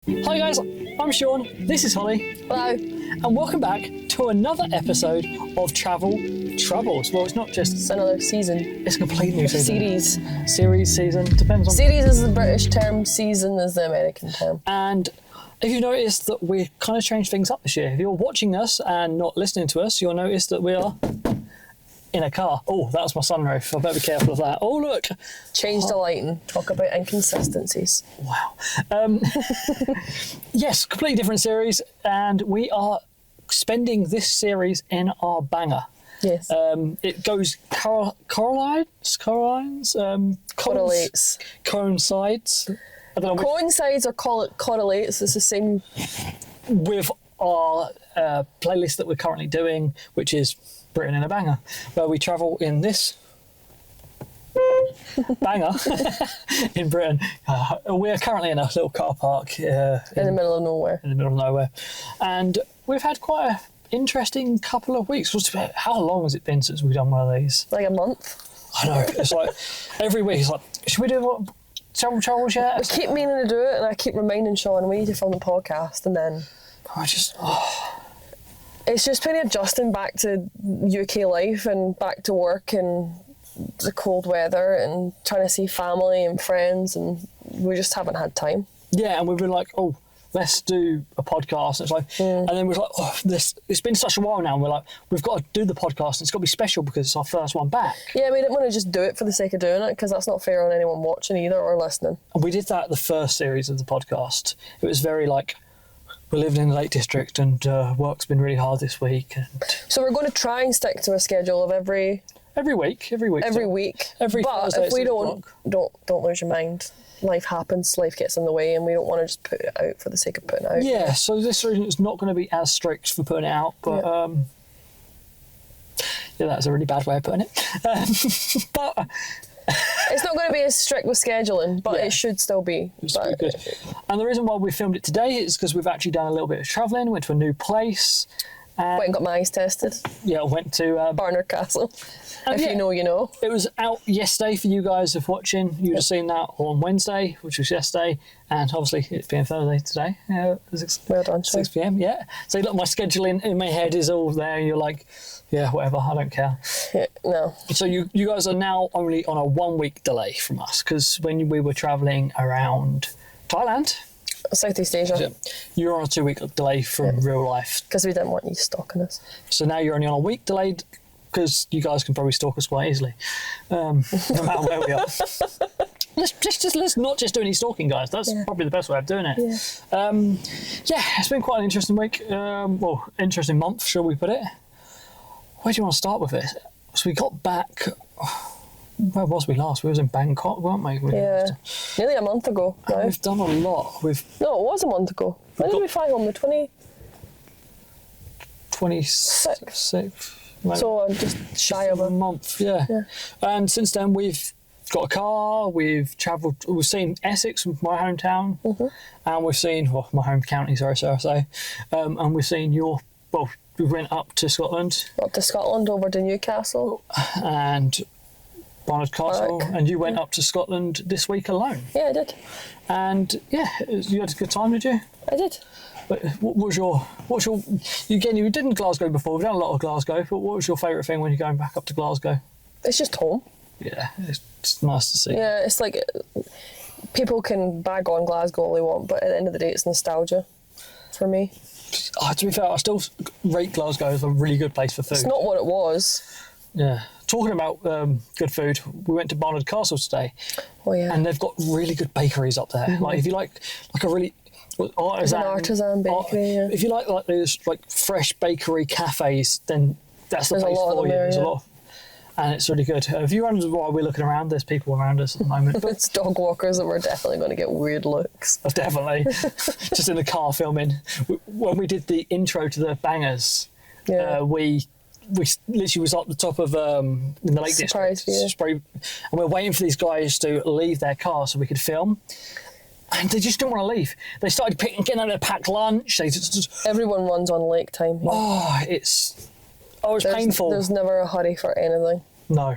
Hi guys, I'm Sean, this is Holly. Hello. And welcome back to another episode of Travel Troubles. Well, it's not just... It's another season. It's a complete new season. Series. Season, depends on... Series is the British term, season is the American term. And if you noticed that we kind of changed things up this year, if you're watching us and not listening to us, you'll notice that we are in a car. Oh, that was my sunroof. I better be careful of that. Oh, look. Change the lighting. Talk about inconsistencies. Wow. Yes, completely different series, and we are spending this series in our banger. Yes. It goes correlates, Correlates. coincides. I don't know Coincides or correlates is the same. with our playlist that we're currently doing, which is Britain in a Banger, where we travel in this banger in Britain. We're currently in a little car park In the middle of nowhere. in the middle of nowhere, and we've had quite an interesting couple of weeks. How long has it been since we've done one of these? Like a month. I know, it's like every week it's like, should we do what travel troubles yet? I keep meaning to do it and I keep reminding Sean we need to film the podcast, and then I just it's just been adjusting back to UK life and back to work and the cold weather and trying to see family and friends, and we just haven't had time. yeah, and we've been like, oh, let's do a podcast. And it's like, and then we're like, oh, it's been such a while now. And we're like, we've got to do the podcast. And it's got to be special because it's our first one back. Yeah, we didn't want to just do it for the sake of doing it, because that's not fair on anyone watching either or listening. And we did that the first series of the podcast. It was very like, we're living in the Lake District and work's been really hard this week. And So we're going to try and stick to a schedule of every week. week. Every But Thursday if we at 6 o'clock. don't lose your mind. Life happens, life gets in the way, and we don't want to just put it out for the sake of putting it out. Yeah, so this reason it's not going to be as strict for putting it out, but yeah, that's a really bad way of putting it. But It's not going to be as strict with scheduling, but Yeah. it should still be. it's But pretty good. And the reason why we filmed it today is because we've actually done a little bit of travelling, went to a new place. went and got my eyes tested. Yeah, went to Barnard Castle. And If yeah. you know, you know. It was out yesterday for you guys if watching. You'd have seen that on Wednesday, which was yesterday, and obviously it's being Thursday today. Well done, Sean. 6 p.m. Yeah. So look, my scheduling in my head is all there, and you're like, yeah, whatever, I don't care. Yeah, no. So you guys are now only on a 1 week delay from us, because when we were travelling around Thailand, Southeast Asia. you were on a 2 week delay from real life. Because we didn't want you stalking us. So now you're only on a week delayed, because you guys can probably stalk us quite easily, no matter where we are. Let's not just do any stalking, guys. That's probably the best way of doing it. Yeah. It's been quite an interesting week. Interesting month, shall we put it? Where do you want to start with it? So we got back. Where was we last? We was in Bangkok, weren't we? Yeah. Nearly a month ago now. We've done a lot. No, it was a month ago. When did we fly home? The 26th. So I'm just shy of a month, yeah. And since then we've got a car, we've travelled, we've seen Essex, my hometown, and we've seen, my home county, and we've seen we went up to Scotland. Up to Scotland, over to Newcastle. And Barnard Castle, Back. and you went up to Scotland this week alone. Yeah, I did. And you had a good time, did you? I did. But what's your you did in Glasgow before, we've done a lot of Glasgow, but what was your favourite thing when you're going back up to Glasgow? It's just home. Yeah, it's nice to see. Yeah, it's like people can bag on Glasgow all they want, but at the end of the day, it's nostalgia for me. To be fair, I still rate Glasgow as a really good place for food. It's not what it was. Yeah. Talking about good food, we went to Barnard Castle today. Oh yeah. And they've got really good bakeries up there. Like if you like a really artisan bakery. Yeah. If you like those fresh bakery cafes, then that's the There's place a lot for of you. them there, There's a yeah. lot, and it's really good. If you wonder why we're looking around, there's people around us at the moment. It's dog walkers that we're definitely going to get weird looks. Definitely, just in the car filming. When we did the intro to the bangers, we literally was up the top of in the Lake Surprise District, view. and we're waiting for these guys to leave their car so we could film. And they just didn't want to leave. They started getting out their packed lunch. They just Everyone runs on lake time. Yeah. it's painful. There's never a hurry for anything. No.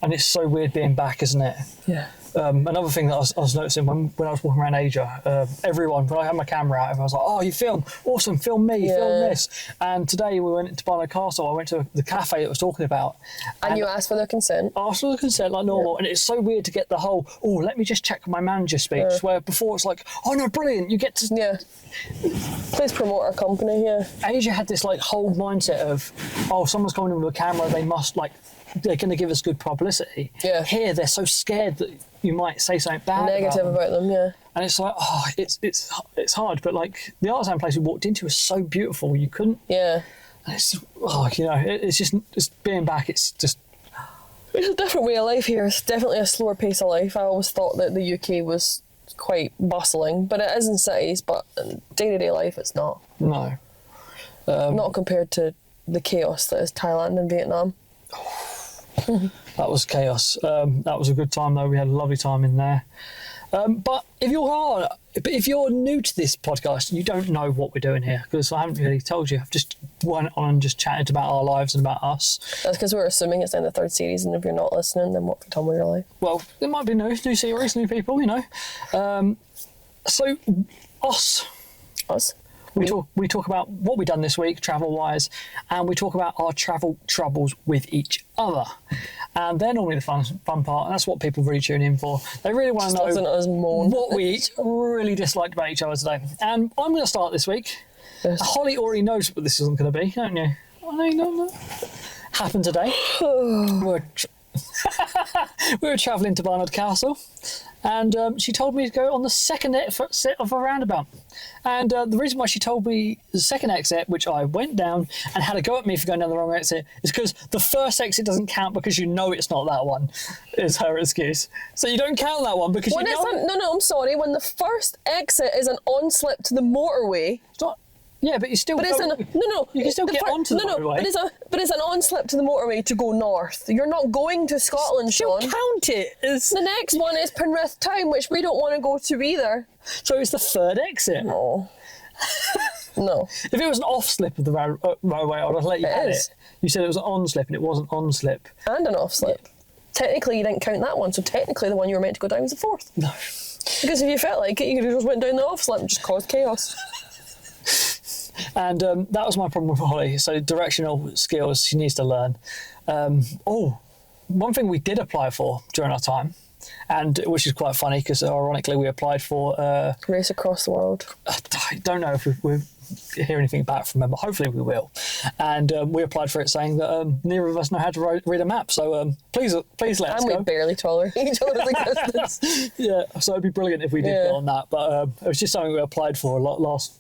And it's so weird being back, isn't it? Yeah. Another thing that I was noticing when I was walking around Asia, everyone, when I had my camera out, everyone was like, oh, you film, awesome, film me, film this. And today we went to Barnard Castle, I went to the cafe that I was talking about. And you asked for their consent? I asked for the consent like normal, and it's so weird to get the whole, oh, let me just check my manager speech, where before it's like, oh no, brilliant, you get to... Yeah. Please promote our company, Asia had this like whole mindset of, oh, someone's coming in with a camera, they must like, they're going to give us good publicity. Yeah. Here, they're so scared that you might say something bad Negative about them, And it's like, oh, it's hard. But like the artisan place we walked into was so beautiful. You couldn't. Yeah. And it's, oh, you know, it's just being back. It's just. It's a different way of life here. It's definitely a slower pace of life. I always thought that the UK was quite bustling, but it is in cities. But in day-to-day life, it's not. No. Not compared to the chaos that is Thailand and Vietnam. That was chaos. That was a good time though. We had a lovely time in there. But if you're new to this podcast, you don't know what we're doing here because I haven't really told you. I've just went on and just chatted about our lives and about us. That's because we're assuming it's in the third series, and if you're not listening, then what have you done with your life? Well, it might be new series, new people, you know. So us. We talk about what we've done this week, travel-wise, and we talk about our travel troubles with each other. And they're normally the fun part, and that's what people really tune in for. They really want to know what we really disliked about each other today. And I'm going to start this week. Yes. Holly already knows what this isn't going to be, don't you? I know you don't know. Happened today. We were travelling to Barnard Castle, and she told me to go on the second exit of a roundabout. And the reason why she told me the second exit, which I went down and had a go at me for going down the wrong exit, is because the first exit doesn't count because you know it's not that one, is her excuse. So you don't count that one because you know... No, I'm sorry. When the first exit is an on-slip to the motorway... It's not... Yeah, but you still... But you can still get onto the motorway. But it's an on-slip to the motorway to go north. You're not going to Scotland, Sean. Still count it as... The next one is Penrith Town, which we don't want to go to either. So it's the third exit? No. No. If it was an off-slip of the roadway, I would have let you have it. You said it was an on-slip and it wasn't on-slip. And an off-slip. Yeah. Technically, you didn't count that one, so technically the one you were meant to go down was the fourth. No. Because if you felt like it, you could have just went down the off-slip and just caused chaos. And that was my problem with Holly. So directional skills she needs to learn. One thing we did apply for during our time, and which is quite funny because ironically we applied for Race Across the World. I don't know if we'll hear anything back from them, but hopefully we will. And we applied for it saying that neither of us know how to read a map. So please let us go. And we barely tolerate each other's existence. Yeah, so it'd be brilliant if we did go on that. But it was just something we applied for last.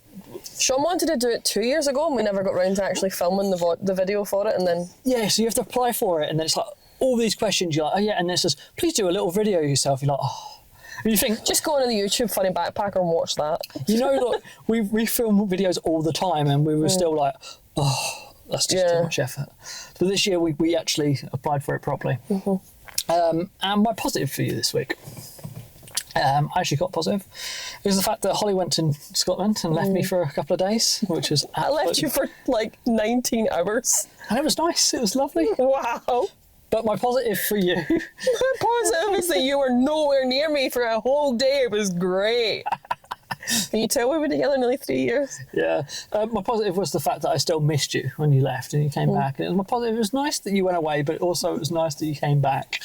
Sean wanted to do it 2 years ago and we never got round to actually filming the video for it, and then... Yeah, so you have to apply for it and then it's like all these questions, you're like, oh yeah, and it says, please do a little video of yourself. You're like, oh. And you think... Just go on the YouTube Funny Backpacker and watch that. You know, like, we film videos all the time and we were still like, oh, that's just too much effort. But this year we actually applied for it properly. And my positive for you this week... I actually got positive. It was the fact that Holly went to Scotland and left me for a couple of days, which was... I left you for like 19 hours. And it was nice, it was lovely. Wow. But my positive for you... My positive is that you were nowhere near me for a whole day. It was great. Can you tell we were together nearly 3 years? Yeah. My positive was the fact that I still missed you when you left and you came back. And it was my positive. It was nice that you went away, but also it was nice that you came back.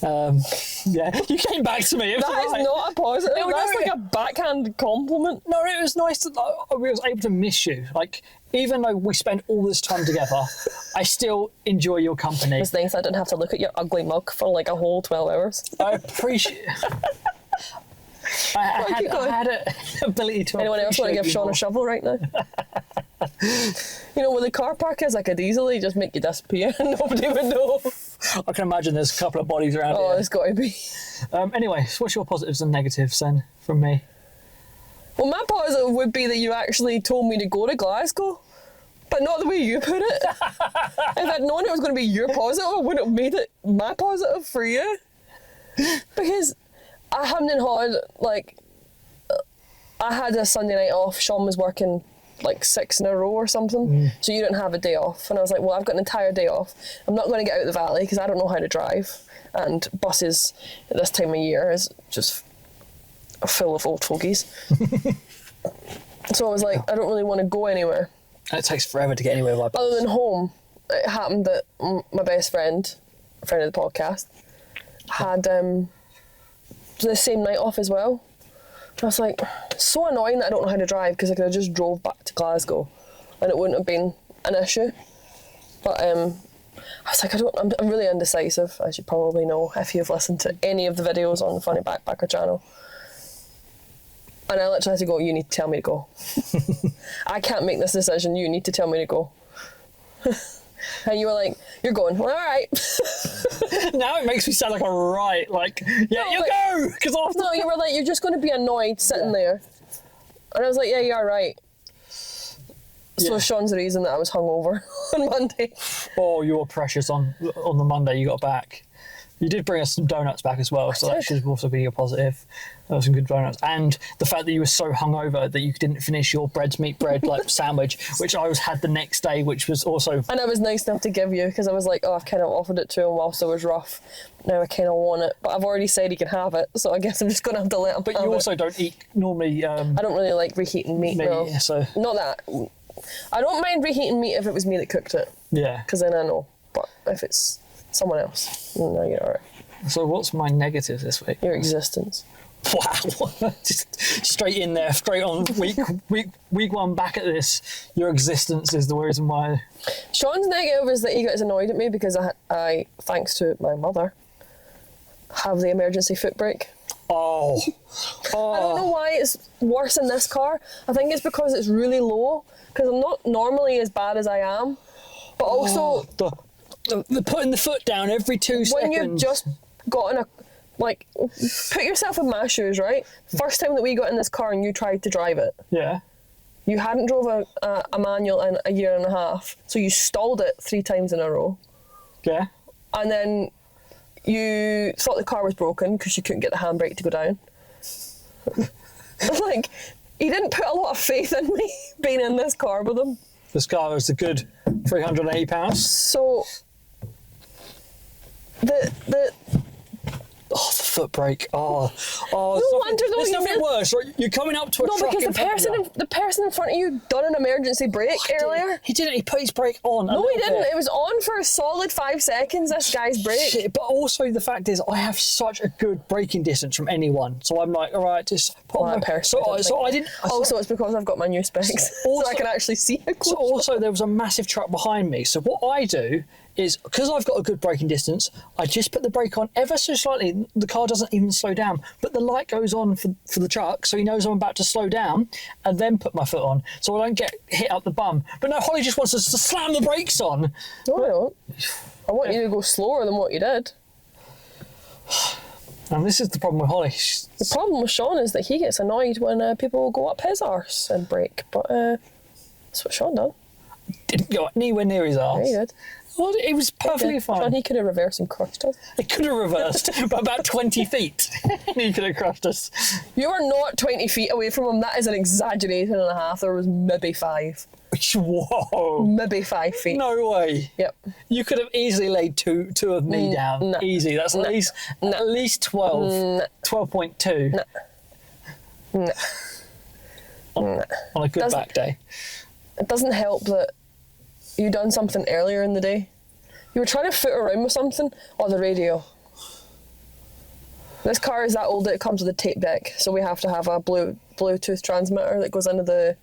Yeah, you came back to me. That is not a positive. That's like a backhand compliment. No, it was nice that I was able to miss you. Like, even though we spent all this time together, I still enjoy your company. It's nice I didn't have to look at your ugly mug for like a whole 12 hours. I appreciate... I had an ability to... Anyone else want to give Sean a shovel right now? You know, where the car park is, I could easily just make you disappear and nobody would know. I can imagine there's a couple of bodies around here. Oh, there's got to be. Anyway, so what's your positives and negatives then from me? Well, my positive would be that you actually told me to go to Glasgow, but not the way you put it. If I'd known it was going to be your positive, I wouldn't have made it my positive for you. Because I hadn't had, like, I had a Sunday night off. Sean was working like 6 in a row or something, so you didn't have a day off. And I was like, well, I've got an entire day off. I'm not going to get out of the valley because I don't know how to drive. and buses at this time of year is just full of old fogies. So I was like, I don't really want to go anywhere. And it takes forever to get anywhere by bus. Other than home. It happened that my best friend, a friend of the podcast, had the same night off as well. I was like, so annoying that I don't know how to drive, because I could have just drove back to Glasgow and it wouldn't have been an issue. But I was like, I'm really indecisive, as you probably know if you've listened to any of the videos on the Funny Backpacker channel. And I literally had to go, you need to tell me to go. I can't make this decision, you need to tell me to go. And you were like, you're going, well, all right. Now it makes me sound like a right, like, yeah, No, you like, go! Because after... No, you were like, you're just going to be annoyed sitting there. And I was like, yeah, you're right. So Sean's the reason that I was hungover on Monday. Oh, you were precious on the Monday you got back. You did bring us some donuts back as well, so that should also be a positive. There were some good donuts. And the fact that you were so hungover that you didn't finish your bread's meat bread like sandwich, which I had the next day, which was also... And I was nice enough to give you, because I was like, oh, I've kind of offered it to him whilst it was rough. Now I kind of want it. But I've already said he can have it, so I guess I'm just going to have to let him But have you also don't eat normally... I don't really like reheating meat, no. So... Not that. I don't mind reheating meat if it was me that cooked it. Yeah. Because then I know. But if it's someone else, no, you're alright. So what's my negative this week? Your existence. Wow. Just straight in there, straight on week one back at this. Your existence is the reason why. Sean's negative is that he gets annoyed at me because I, thanks to my mother, have the emergency foot brake. Oh. I don't know why it's worse in this car. I think it's because it's really low, because I'm not normally as bad as I am. But also... The putting the foot down every 2 seconds. When you've just got in a... Like, put yourself in my shoes, right? First time that we got in this car and you tried to drive it. Yeah. You hadn't drove a manual in a year and a half, so you stalled it 3 times in a row. Yeah. And then you thought the car was broken because you couldn't get the handbrake to go down. Like, he didn't put a lot of faith in me being in this car with him. This car was a good £380. So, the foot brake. Oh, no wonder though. There's nothing worse, right? You're coming up to a truck. No, because the person in front of you done an emergency brake earlier. He didn't. He put his brake on. No, he didn't. It was on for a solid 5 seconds. This guy's brake. Shit, but also the fact is, I have such a good braking distance from anyone. So I'm like, all right, just put on my person. So I didn't. Also, it's because I've got my new specs, so I can actually see it. So also, there was a massive truck behind me. So what I do is, because I've got a good braking distance, I just put the brake on ever so slightly. The car doesn't even slow down, but the light goes on for the truck, so he knows I'm about to slow down, and then put my foot on, so I don't get hit up the bum. But no, Holly just wants us to slam the brakes on. No, I don't. I want you to go slower than what you did. And this is the problem with Holly. The problem with Sean is that he gets annoyed when people go up his arse and brake, but that's what Sean done. Didn't go anywhere near his arse. Yeah, he did. Well, it was perfectly fine. Sean, he could have reversed and crushed us. It could have reversed by about 20 feet. He could have crushed us. You are not 20 feet away from him. That is an exaggeration and a half. There was maybe 5. Whoa. Maybe 5 feet. No way. Yep. You could have easily laid two of me down. Nah. Easy. That's at least 12. 12.2. Nah. On a good back day. It doesn't help that you done something earlier in the day. You were trying to foot around with something. Oh, the radio. This car is that old that it comes with a tape deck, so we have to have a Bluetooth transmitter that goes into the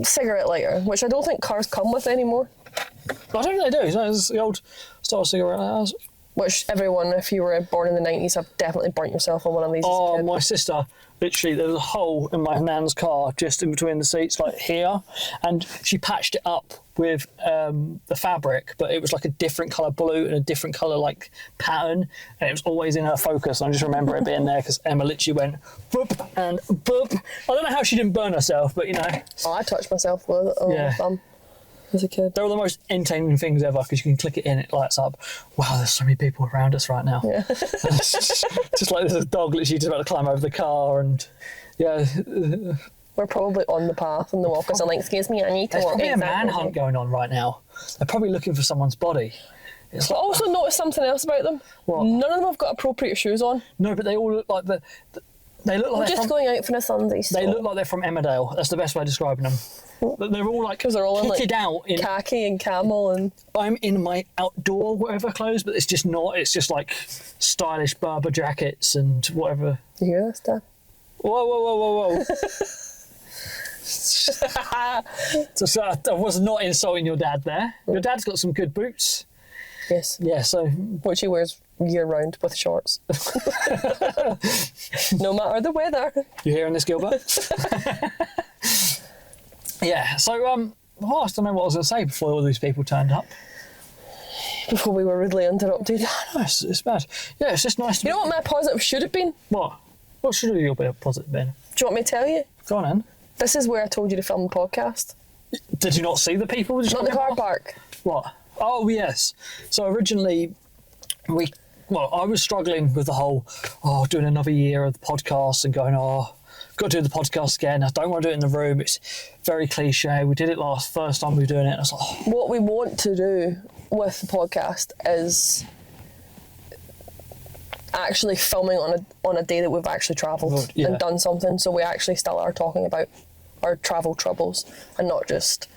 cigarette lighter, which I don't think cars come with anymore. I don't think they do. It's the old style cigarette lighter. Which everyone, if you were born in the 90s, have definitely burnt yourself on one of these. Oh, my sister, literally, there was a hole in my nan's car just in between the seats, like here, and she patched it up with the fabric, but it was like a different colour blue and a different colour like pattern, and it was always in her focus. And I just remember it being there because Emma literally went boop and boop. I don't know how she didn't burn herself, but you know. Oh, I touched myself with it on my thumb as a kid. They were the most entertaining things ever because you can click it in, it lights up. Wow, there's so many people around us right now. Yeah. just like there's a dog literally just about to climb over the car, and yeah. We're probably on the path and the walkers are like, excuse me, I need to walk. There's probably a manhunt going on right now. They're probably looking for someone's body. It's But also notice something else about them. What? None of them have got appropriate shoes on. No, but they all look like they look like I'm they're just from, going out for a Sunday store. they look like they're from Emmerdale. That's the best way of describing them. They're all like Because they're all in like kitted out in. khaki and camel and... I'm in my outdoor whatever clothes, but it's just not. It's just like stylish Berber jackets and whatever. You hear this, Dad? Whoa, whoa, whoa, whoa, whoa. So I was not insulting your dad there. Your dad's got some good boots. Yes. Yeah, so Which he wears year round with shorts. No matter the weather. you hearing this, Gilbert? Yeah, so I don't know what I was going to say before all these people turned up. Before we were rudely interrupted. No, it's bad. Yeah, it's just nice to You know what my positive should have been? What? What should your be a positive been? Do you want me to tell you? Go on then. This is where I told you to film the podcast. Did you not see the people? Just Not the car park. What? Oh, yes. So originally, I was struggling with the whole, doing another year of the podcast and going, got to do the podcast again. I don't want to do it in the room. It's very cliche. We did it first time we were doing it. And I was like, What we want to do with the podcast is actually filming on a day that we've actually travelled Yeah. and done something, so we actually still are talking about our travel troubles and not just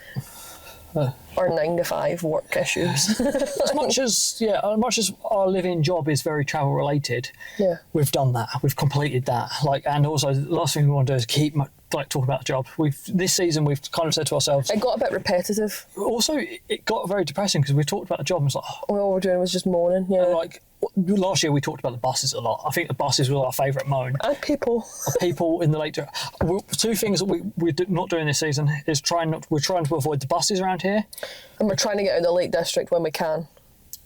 our 9 to 5 work issues. as much as our living job is very travel related, Yeah. we've done that. We've completed that. And also the last thing we want to do is keep talking about the job. This season we've kind of said to ourselves. It got a bit repetitive. Also, it got very depressing because we talked about the job and it's like, All we were doing was just moaning. Yeah. like last year we talked about the buses a lot. I think the buses were our favourite moan. And people. People in the Lake District. Two things that we're not doing this season is we're trying to avoid the buses around here. And we're trying to get out of the Lake District when we can.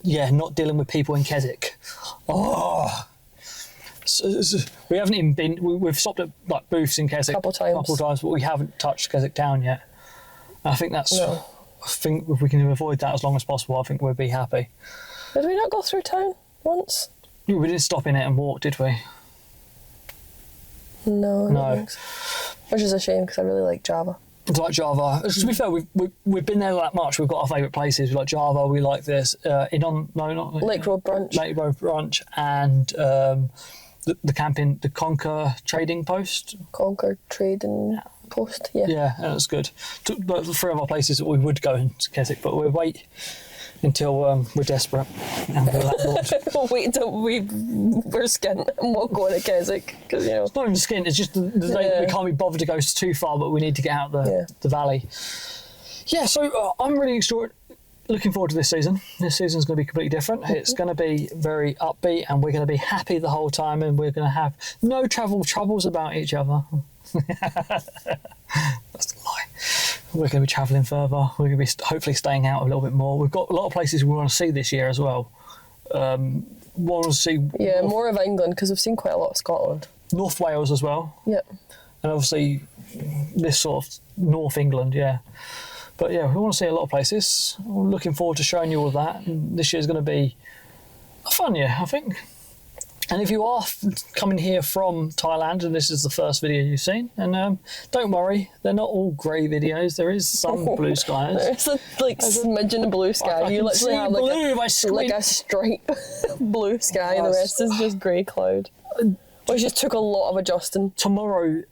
Yeah, not dealing with people in Keswick. We haven't even been. We've stopped at like booths in Keswick Couple times, but we haven't touched Keswick Town yet. I think that's. No. I think if we can avoid that as long as possible, I think we'll be happy. Did we not go through town once? We didn't stop in it and walk, did we? No. I No. don't think so. Which is a shame because I really like Java. It's like Java. To be fair, we've been there that much. We've got our favourite places. We like Java. We like this. Lake Road Brunch. Lake Road Brunch and the camping, the Conquer Trading Post. Concord Trading Post. Yeah. Yeah, that's good. But the 3 of our places that we would go into Keswick, but we'll wait until we're desperate and we're landlord. We'll wait until we're skint and we'll go to Keswick because It's not even skin. It's just the day that we can't be bothered to go too far, but we need to get out the valley. Yeah, so I'm really looking forward to this season. This season's going to be completely different. It's going to be very upbeat, and we're going to be happy the whole time, and we're going to have no travel troubles about each other. That's a lie. We're going to be travelling further. We're going to be hopefully staying out a little bit more. We've got a lot of places we want to see this year as well. Want to see more of England because we've seen quite a lot of Scotland. North Wales as well. Yep. And obviously this sort of North England, yeah. But yeah, we want to see a lot of places. We're looking forward to showing you all that. And this year's going to be a fun year, I think. And if you are coming here from Thailand and this is the first video you've seen, and don't worry, they're not all grey videos. There is some blue skies. There's a smidgen of blue sky. You literally have like a stripe blue sky, and the rest is just grey cloud. Which just took a lot of adjusting. Tomorrow,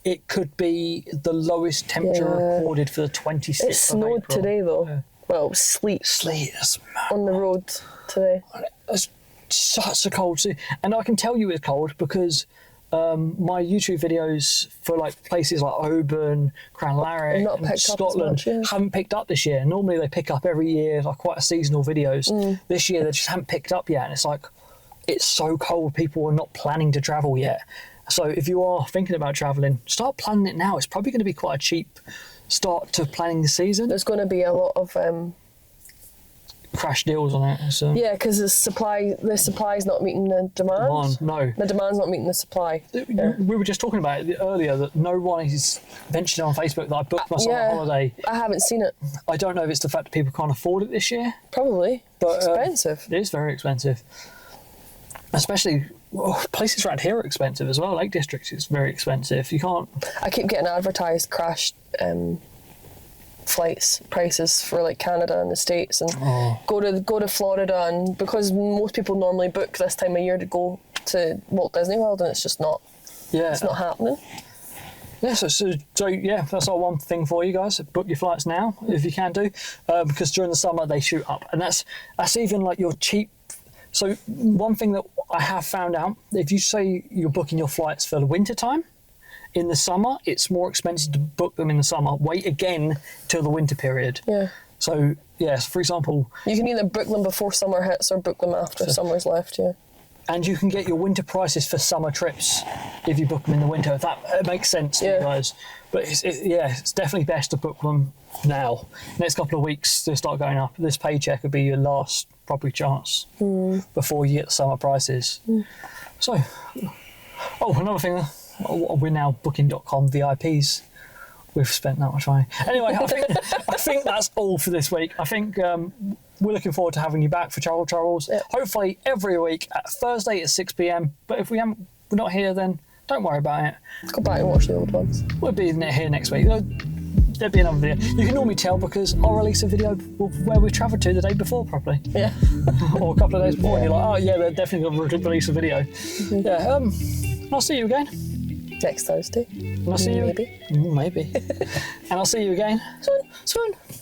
it could be the lowest temperature recorded for the 26th It snowed of April. today though. Yeah. Well, sleet. Sleet, that's mad. On the road today. It's such a cold sea. And I can tell you it's cold because my YouTube videos for like places like Oban, Cranlarrick and Scotland haven't picked up this year. Normally they pick up every year, like quite a seasonal videos. This year they just haven't picked up yet, and it's like, it's so cold, people are not planning to travel yet. So if you are thinking about travelling, start planning it now. It's probably going to be quite a cheap start to planning the season. There's going to be a lot of crash deals on it. So. Yeah, because the supply's not meeting the demand. No. The demand's not meeting the supply. We were just talking about it earlier that no one is mentioned on Facebook that I booked myself a holiday. I haven't seen it. I don't know if it's the fact that people can't afford it this year. Probably. But it's expensive. It is very expensive. Especially places around here are expensive as well. Lake District is very expensive. You can't. I keep getting advertised crashed flights prices for like Canada and the States, and go to Florida, and because most people normally book this time of year to go to Walt Disney World, and it's just not. Yeah. It's not happening. Yeah, so yeah, that's our one thing for you guys. Book your flights now if you can do, because during the summer they shoot up, and that's even like your cheap. So one thing that I have found out, if you say you're booking your flights for the winter time, in the summer it's more expensive to book them in the summer. Wait again till the winter period. Yeah. So yes, for example, you can either book them before summer hits or book them after summer's left. Yeah. And you can get your winter prices for summer trips if you book them in the winter. If that makes sense to you guys. But it's definitely best to book them now. Next couple of weeks, they start going up. This paycheck will be your last proper chance before you get the summer prices. So, another thing, we're now booking.com VIPs. We've spent that much money. Anyway, I think that's all for this week. I think we're looking forward to having you back for Travel Troubles. Yeah. Hopefully every week at Thursday at 6 p.m. But if we're not here, then don't worry about it. Go back and watch the old ones. We'll be here next week. There'll be another video. You can normally tell because I'll release a video where we travelled to the day before probably. Yeah. Or a couple of days before, and you're like, oh yeah, they're definitely going to release a video. Yeah. I'll see you again. Next Thursday. And I'll see you. Maybe. Maybe. And I'll see you again. Soon.